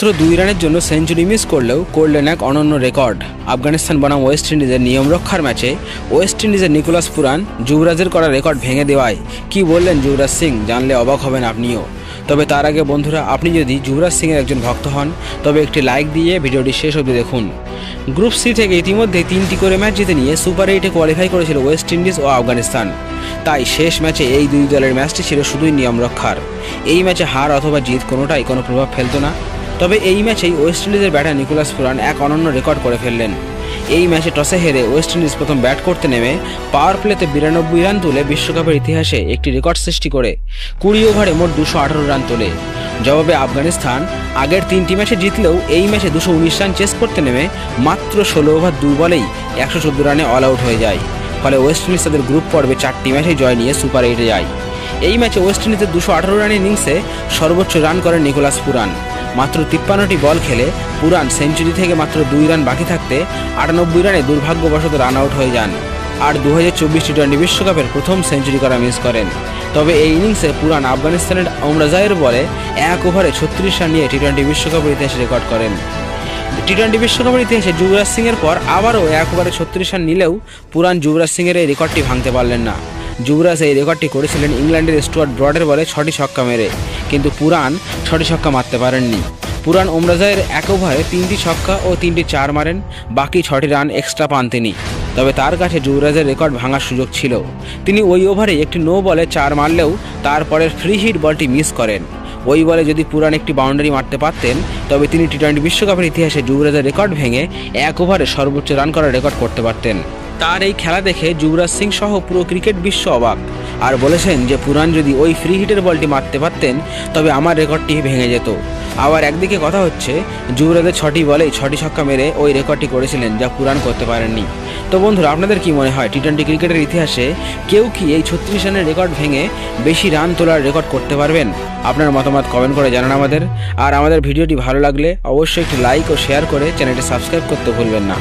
মাত্র 2 রানের জন্য সেঞ্চুরি মিস করলেও করলেন এক অনন্য রেকর্ড। আফগানিস্তান বনাম ওয়েস্ট ইন্ডিজের নিয়ম রক্ষার ম্যাচে ওয়েস্ট ইন্ডিজের নিকোলাস পুরান যুবরাজের করা রেকর্ড ভেঙে দেওয়ায় কি বললেন যুবরাজ সিং, জানলে অবাক হবেন আপনিও। তবে তার আগে বন্ধুরা, আপনি যদি যুবরাজ সিংয়ের একজন ভক্ত হন তবে একটি লাইক দিয়ে ভিডিওটি শেষ অবধি দেখুন। গ্রুপ সি থেকে ইতিমধ্যে 3টি করে ম্যাচ জিতে নিয়ে সুপার 8-এ কোয়ালিফাই করেছিল ওয়েস্ট ইন্ডিজ ও আফগানিস্তান। তাই শেষ ম্যাচে এই দুই দলের ম্যাচটি ছিল শুধুই নিয়ম রক্ষার। এই ম্যাচে হার অথবা জিত কোনোটাই কোনো প্রভাব ফেলত না। তবে এই ম্যাচেই ওয়েস্ট ইন্ডিজের ব্যাটার নিকোলাস পুরান এক অনন্য রেকর্ড করে ফেললেন। এই ম্যাচে টসে হেরে ওয়েস্ট ইন্ডিজ প্রথম ব্যাট করতে নেমে পাওয়ার প্লেতে 92 রান তুলে বিশ্বকাপের ইতিহাসে একটি রেকর্ড সৃষ্টি করে 20 ওভারে মোট 218 রান তোলে। জবাবে আফগানিস্তান আগের 3টি ম্যাচে জিতলেও এই ম্যাচে 219 রান চেস করতে নেমে মাত্র 16 ওভার 2 বলেই 114 রানে অল আউট হয়ে যায়। ফলে ওয়েস্ট ইন্ডিজ তাদের গ্রুপ পর্বে 4টি ম্যাচে জয় নিয়ে সুপার 8-এ যায়। এই ম্যাচে ওয়েস্ট ইন্ডিজের 218 রানের ইনিংসে সর্বোচ্চ রান করেন নিকোলাস পুরান। মাত্র 53টি বল খেলে পুরান সেঞ্চুরি থেকে মাত্র 2 রান বাকি থাকতে 98 রানে দুর্ভাগ্যবশত রান আউট হয়ে যান আর 2024 টি-20 বিশ্বকাপের প্রথম সেঞ্চুরি করা মিস করেন। তবে এই ইনিংসে পুরান আফগানিস্তানের ওমরাজাইয়ের বলে 1 ওভারে 36 রান নিয়ে টি-20 বিশ্বকাপের ইতিহাসে রেকর্ড করেন। টি-20 বিশ্বকাপের ইতিহাসে যুবরাজ সিংয়ের পর আবারও 1 ওভারে 36 রান নিলেও পুরান যুবরাজ সিংয়ের এই রেকর্ডটি ভাঙতে পারলেন না। যুবরাজ এই রেকর্ডটি করেছিলেন ইংল্যান্ডের স্টুয়ার্ট ব্রডের বলে 6টি ছক্কা মেরে, কিন্তু পুরান 6টি ছক্কা মারতে পারেননি। পুরান ওমরাজাইয়ের 1 ওভারে 3টি ছক্কা ও 3টি 4 মারেন, বাকি 6টি রান এক্সট্রা পান তিনি। তবে তার কাছে যুবরাজের রেকর্ড ভাঙার সুযোগ ছিল। তিনি ওই ওভারে একটি নো বলে 4 মারলেও তারপরের ফ্রি হিট বলটি মিস করেন। ওই বলে যদি পুরান একটি বাউন্ডারি মারতে পারতেন তবে তিনি টি-20 বিশ্বকাপের ইতিহাসে যুবরাজের রেকর্ড ভেঙে 1 ওভারে সর্বোচ্চ রান করার রেকর্ড করতে পারতেন। তার এই খেলা দেখে যুবরাজ সিং সহ পুরো ক্রিকেট বিশ্ব অবাক আর বলেছেন যে পুরান যদি ওই ফ্রি হিটের বলটি মারতে পারতেন তবে আমার রেকর্ডটি ভেঙে যেত। আবার একদিকে কথা হচ্ছে যুবরাজের 6টি বলেই 6টি ছক্কা মেরে ওই রেকর্ডটি করেছিলেন, যা পুরান করতে পারেননি। তো বন্ধুরা, আপনাদের কি মনে হয় টি-20 ক্রিকেটের ইতিহাসে কেউ কি এই 36 রানের রেকর্ড ভেঙে বেশি রান তোলার রেকর্ড করতে পারবেন? আপনার মতামত কমেন্ট করে জানান আমাদের। আর আমাদের ভিডিওটি ভালো লাগলে অবশ্যই একটি লাইক ও শেয়ার করে চ্যানেলটি সাবস্ক্রাইব করতে ভুলবেন না।